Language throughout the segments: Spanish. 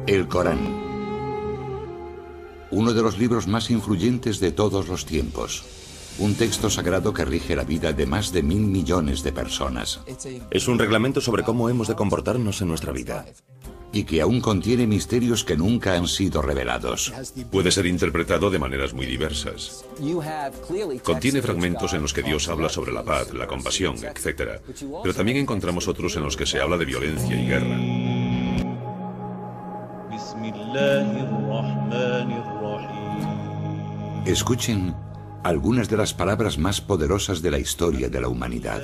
El Corán. Uno de los libros más influyentes de todos los tiempos. Un texto sagrado que rige la vida de más de 1.000 millones de personas. Es un reglamento sobre cómo hemos de comportarnos en nuestra vida. Y que aún contiene misterios que nunca han sido revelados. Puede ser interpretado de maneras muy diversas. Contiene fragmentos en los que Dios habla sobre la paz, la compasión, etc. Pero también encontramos otros en los que se habla de violencia y guerra. Escuchen algunas de las palabras más poderosas de la historia de la humanidad.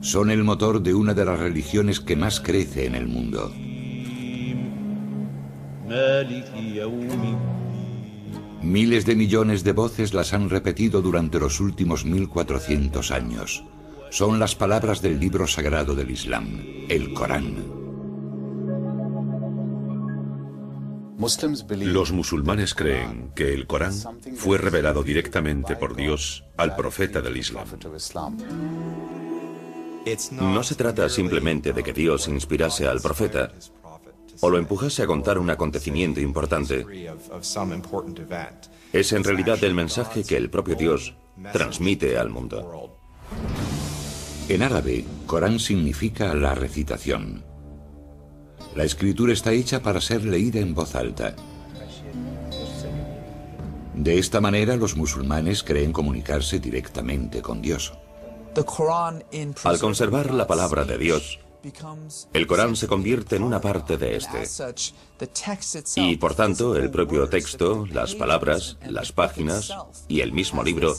Son el motor de una de las religiones que más crece en el mundo. Miles de millones de voces las han repetido durante los últimos 1400 años. Son las palabras del libro sagrado del Islam, el Corán. Los musulmanes creen que el Corán fue revelado directamente por Dios al profeta del Islam. No se trata simplemente de que Dios inspirase al profeta o lo empujase a contar un acontecimiento importante. Es en realidad el mensaje que el propio Dios transmite al mundo. En árabe, Corán significa la recitación. La escritura está hecha para ser leída en voz alta. De esta manera, los musulmanes creen comunicarse directamente con Dios. Al conservar la palabra de Dios, el Corán se convierte en una parte de este. Y por tanto, el propio texto, las palabras, las páginas y el mismo libro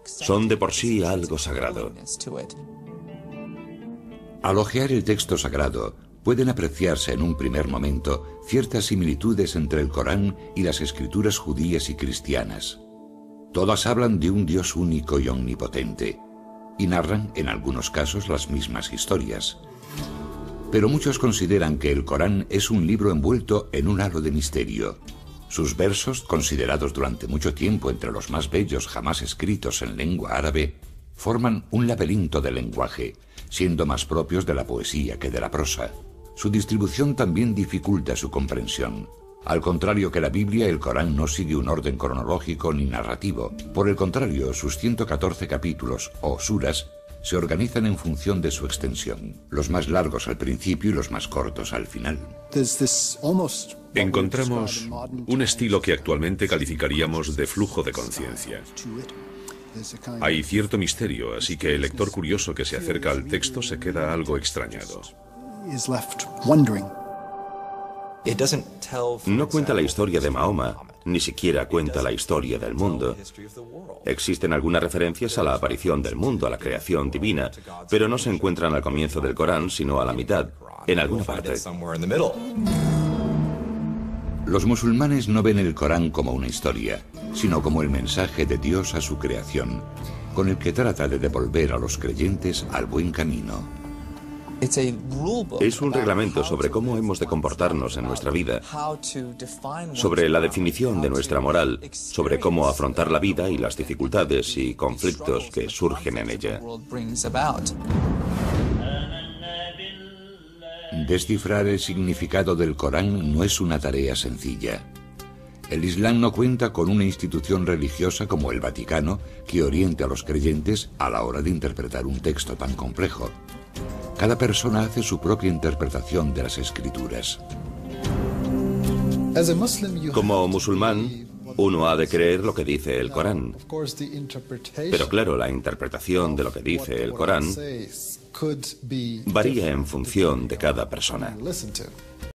son de por sí algo sagrado. Al hojear el texto sagrado, pueden apreciarse en un primer momento ciertas similitudes entre el Corán y las escrituras judías y cristianas. Todas hablan de un Dios único y omnipotente, y narran, en algunos casos, las mismas historias. Pero muchos consideran que el Corán es un libro envuelto en un halo de misterio. Sus versos, considerados durante mucho tiempo entre los más bellos jamás escritos en lengua árabe, forman un laberinto de lenguaje, siendo más propios de la poesía que de la prosa. Su distribución también dificulta su comprensión. Al contrario que la Biblia, el Corán no sigue un orden cronológico ni narrativo. Por el contrario, sus 114 capítulos, o suras, se organizan en función de su extensión, los más largos al principio y los más cortos al final. Encontramos un estilo que actualmente calificaríamos de flujo de conciencia. Hay cierto misterio, así que el lector curioso que se acerca al texto se queda algo extrañado. No cuenta la historia de Mahoma, ni siquiera cuenta la historia del mundo. Existen algunas referencias a la aparición del mundo, a la creación divina, pero no se encuentran al comienzo del Corán, sino a la mitad, en alguna parte. Los musulmanes no ven el Corán como una historia, sino como el mensaje de Dios a su creación, con el que trata de devolver a los creyentes al buen camino. Es un reglamento sobre cómo hemos de comportarnos en nuestra vida, sobre la definición de nuestra moral, sobre cómo afrontar la vida y las dificultades y conflictos que surgen en ella. Descifrar el significado del Corán no es una tarea sencilla. El Islam no cuenta con una institución religiosa como el Vaticano que oriente a los creyentes a la hora de interpretar un texto tan complejo. Cada persona hace su propia interpretación de las escrituras. Como musulmán, uno ha de creer lo que dice el Corán. Pero claro, la interpretación de lo que dice el Corán varía en función de cada persona.